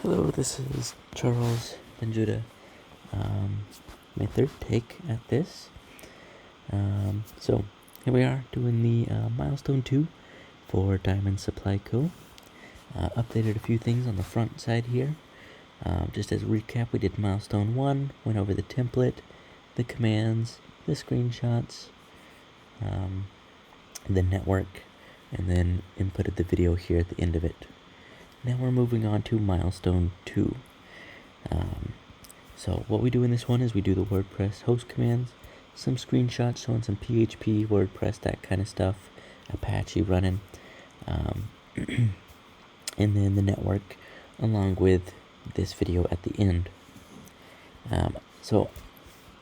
Hello, this is Charles Benjuda. My third take at this. So here we are doing the Milestone 2 for Diamond Supply Co. Updated a few things on the front side here. Just as a recap, we did Milestone 1, went over the template, the commands, the screenshots, the network, and then inputted the video here at the end of it. Now we're moving on to Milestone 2. So what we do in this one is we do the WordPress host commands, some screenshots showing some PHP, WordPress, that kind of stuff, Apache running, and then the network along with this video at the end. So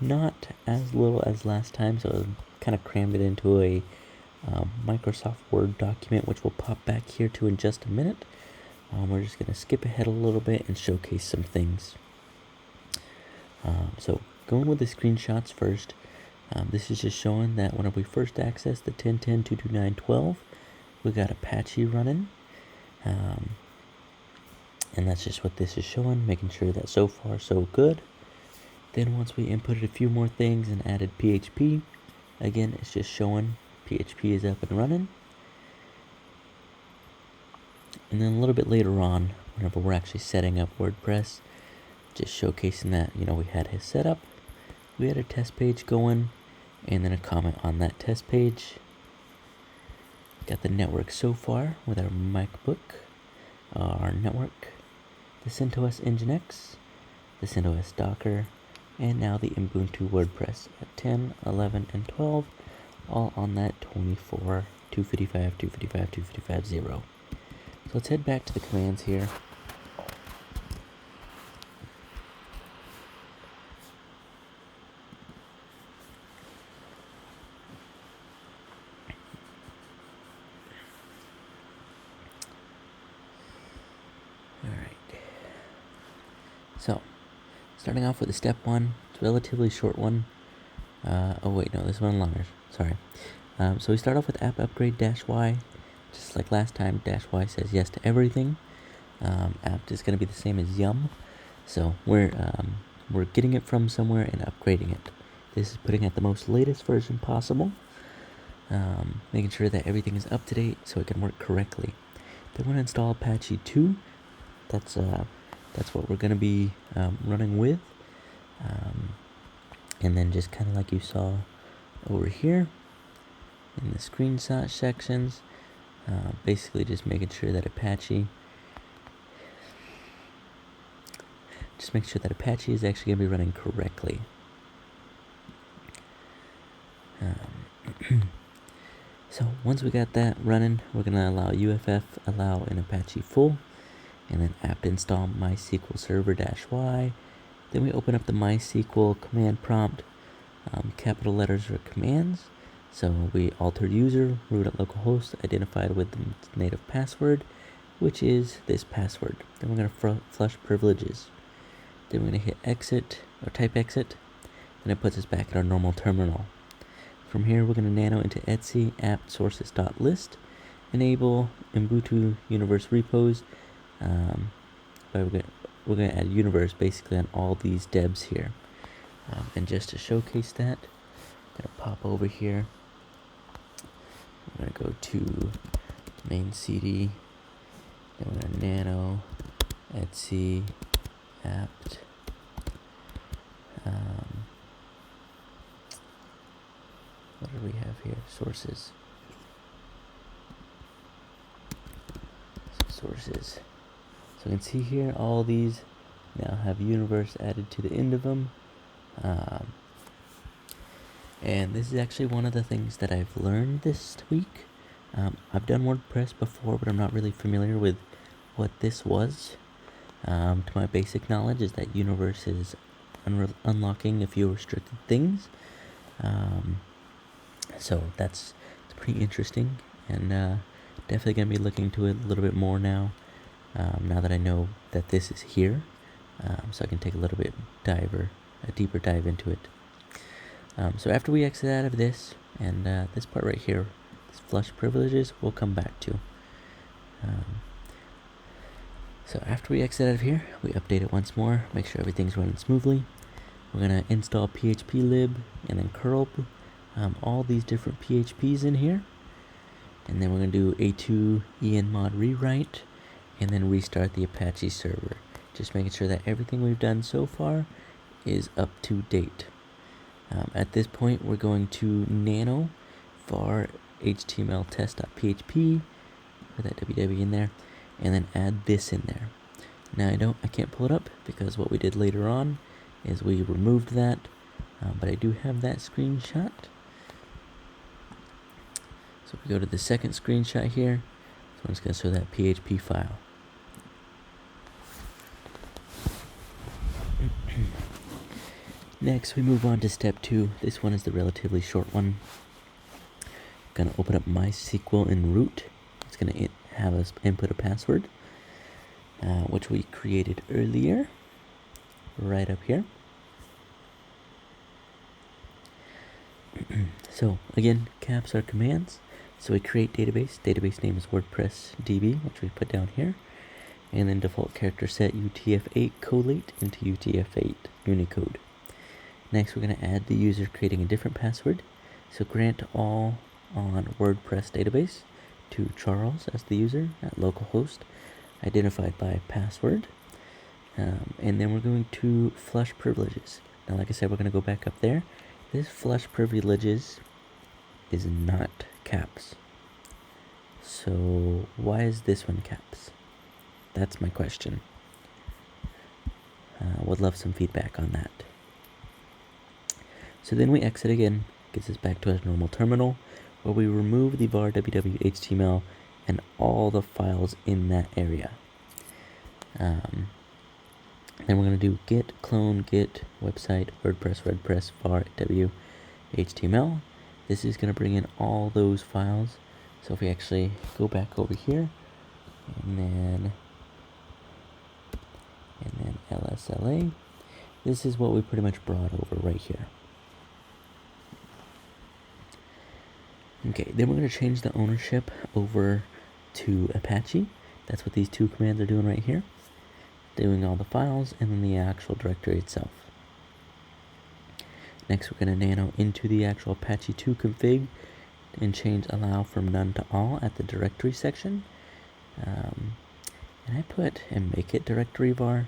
not as little as last time, so I kind of crammed it into a Microsoft Word document, which we'll pop back here to in just a minute. We're just going to skip ahead a little bit and showcase some things. So going with the screenshots first, this is just showing that whenever we first accessed the 10.10.229.12, we got Apache running. And that's just what this is showing, making sure that so far so good. Then once we inputted a few more things and added PHP, again, it's just showing PHP is up and running. And then a little bit later on, whenever we're actually setting up WordPress, just showcasing that, we had his setup, we had a test page going, and then a comment on that test page. Got the network so far with our MacBook, our network, the CentOS Nginx, the CentOS Docker, and now the Ubuntu WordPress at 10, 11, and 12, all on that 24, 255, 255, 255, 0. So let's head back to the commands here. Alright. So, starting off with the step one, it's a relatively short one. Oh wait, no, this one longer. Sorry. So we start off with app upgrade -y. Just like last time, -y says yes to everything. App is going to be the same as yum. So we're getting it from somewhere and upgrading it. This is putting at the most latest version possible, making sure that everything is up to date so it can work correctly. Then we're going to install Apache 2. That's what we're going to be running with. And then just kind of like you saw over here in the screenshot sections, basically just making sure that Apache is actually going to be running correctly. So once we got that running, we're going to allow UFF allow in Apache full, and then apt install MySQL server -y. Then we open up the MySQL command prompt, capital letters or commands. So we altered user, root at localhost, identified with the native password, which is this password. Then we're going to flush privileges. Then we're going to hit exit, or type exit, and it puts us back at our normal terminal. From here, we're going to nano into etc apt sources.list, enable Ubuntu universe repos. We're going to add universe basically on all these debs here. And just to showcase that, I'm going to pop over here. I'm going to go to main CD, then we're going to nano etc apt what do we have here? Sources. So you can see here all these now have universe added to the end of them. And this is actually one of the things that I've learned this week. I've done WordPress before, but I'm not really familiar with what this was. To my basic knowledge is that universe is unlocking a few restricted things. So it's pretty interesting, and definitely going to be looking into it a little bit more now that I know that this is here, so I can take a little bit a deeper dive into it. So after we exit out of this, and this part right here, this flush privileges, we'll come back to. So after we exit out of here, we update it once more, make sure everything's running smoothly. We're gonna install phplib and then curl all these different PHPs in here. And then we're gonna do a2 enmod rewrite and then restart the Apache server. Just making sure that everything we've done so far is up to date. At this point, we're going to nano var html test.php, put that ww in there, and then add this in there. Now I can't pull it up because what we did later on is we removed that, but I do have that screenshot. So if we go to the second screenshot here, so I'm just going to show that PHP file. Next, we move on to step 2. This one is the relatively short one. I'm going to open up MySQL in root. It's going to have us input a password, which we created earlier, right up here. So again, caps are commands. So we create database name is WordPress DB, which we put down here, and then default character set UTF-8 collate into UTF-8 Unicode. Next, we're going to add the user creating a different password. So grant all on WordPress database to Charles as the user at localhost, identified by password. And then we're going to flush privileges. Now, like I said, we're going to go back up there. This flush privileges is not caps. So why is this one caps? That's my question. Would love some feedback on that. So then we exit again, gets us back to our normal terminal, where we remove the var www.html and all the files in that area. Then we're going to do git clone git website WordPress var w html. This is going to bring in all those files. So if we actually go back over here and then lsla, this is what we pretty much brought over right here. Okay, then we're going to change the ownership over to Apache. That's what these two commands are doing right here. Doing all the files and then the actual directory itself. Next, we're going to nano into the actual Apache 2 config and change allow from none to all at the directory section. And I put and make it directory var.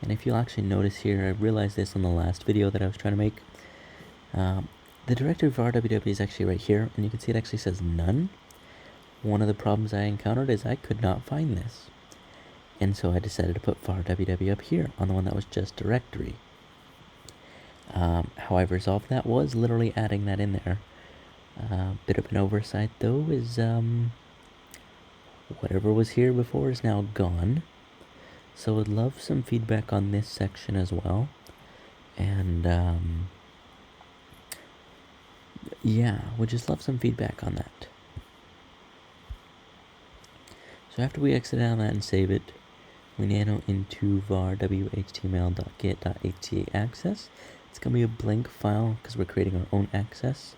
And if you'll actually notice here, I realized this on the last video that I was trying to make. The directory var ww is actually right here, and you can see it actually says none. One of the problems I encountered is I could not find this. And so I decided to put var ww up here on the one that was just directory. How I resolved that was literally adding that in there. Bit of an oversight though is whatever was here before is now gone. So I'd love some feedback on this section as well. And yeah, would just love some feedback on that. So after we exit out of that and save it, we nano into var whtml.get.hta access. It's going to be a blank file because we're creating our own access.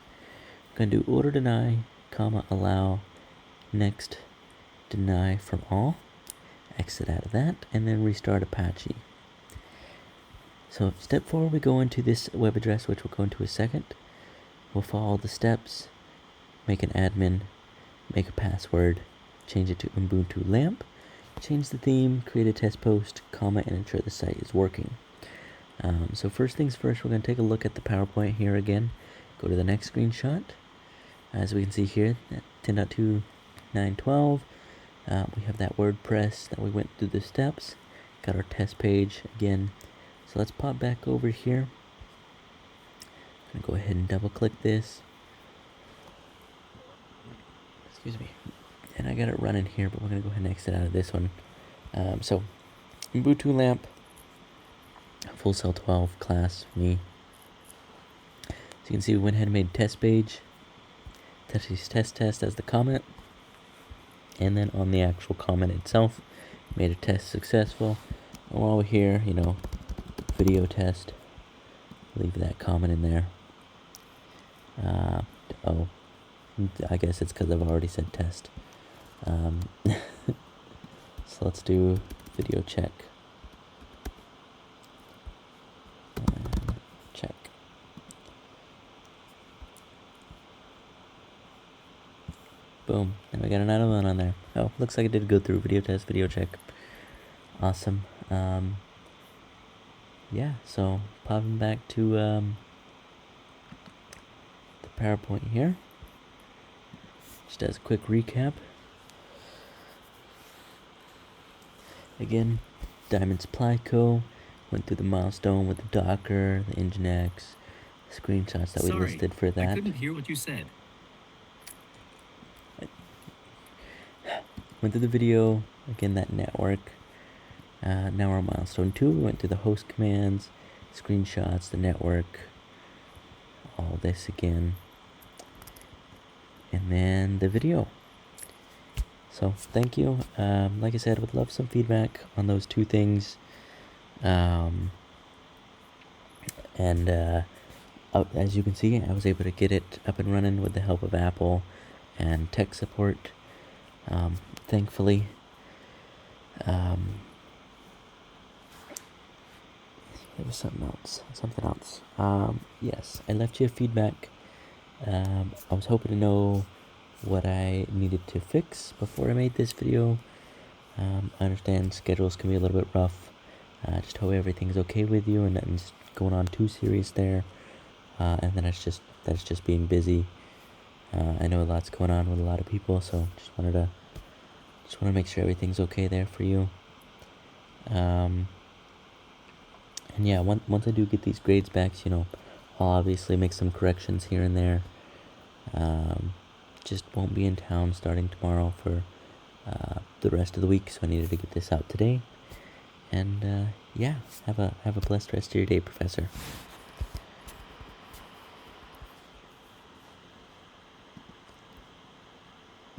We're going to do order deny, comma, allow, next, deny from all. Exit out of that, and then restart Apache. So step 4, we go into this web address, which we'll go into a second. We'll follow the steps, make an admin, make a password, change it to Ubuntu LAMP, change the theme, create a test post, comment, and ensure the site is working. So first things first, we're going to take a look at the PowerPoint here again. Go to the next screenshot. As we can see here, 10.2.9.12, we have that WordPress that we went through the steps. Got our test page again. So let's pop back over here. I'm going to go ahead and double click this. Excuse me. And I got it running here, but we're going to go ahead and exit out of this one. So Ubuntu LAMP, full cell 12 class, me. So you can see we went ahead and made a test page. Test as the comment. And then on the actual comment itself, made a test successful. And while we're here, video test, leave that comment in there. Oh, I guess it's because I've already said test. So let's do video check. And check. Boom. Now we got another one on there. Oh, looks like it did go through. Video test, video check. Awesome. Yeah, so popping back to the PowerPoint here. Just as a quick recap. Again, Diamond Supply Co. went through the Milestone with the Docker, the Nginx, screenshots that we listed for that. I couldn't hear what you said. Went through the video, again that network. Now we're on Milestone 2. We went through the host commands, screenshots, the network, all this again. And then the video. So thank you. Like I said, I would love some feedback on those two things. As you can see, I was able to get it up and running with the help of Apple and tech support. Thankfully. There was something else. Yes, I left you a feedback. I was hoping to know what I needed to fix before I made this video. I understand schedules can be a little bit rough. Just hope everything's okay with you and nothing's going on too serious there. And then that's just being busy. I know a lot's going on with a lot of people, so just want to make sure everything's okay there for you. And yeah, once I do get these grades back, I'll obviously make some corrections here and there. Just won't be in town starting tomorrow for the rest of the week, so I needed to get this out today. And yeah, have a blessed rest of your day, Professor.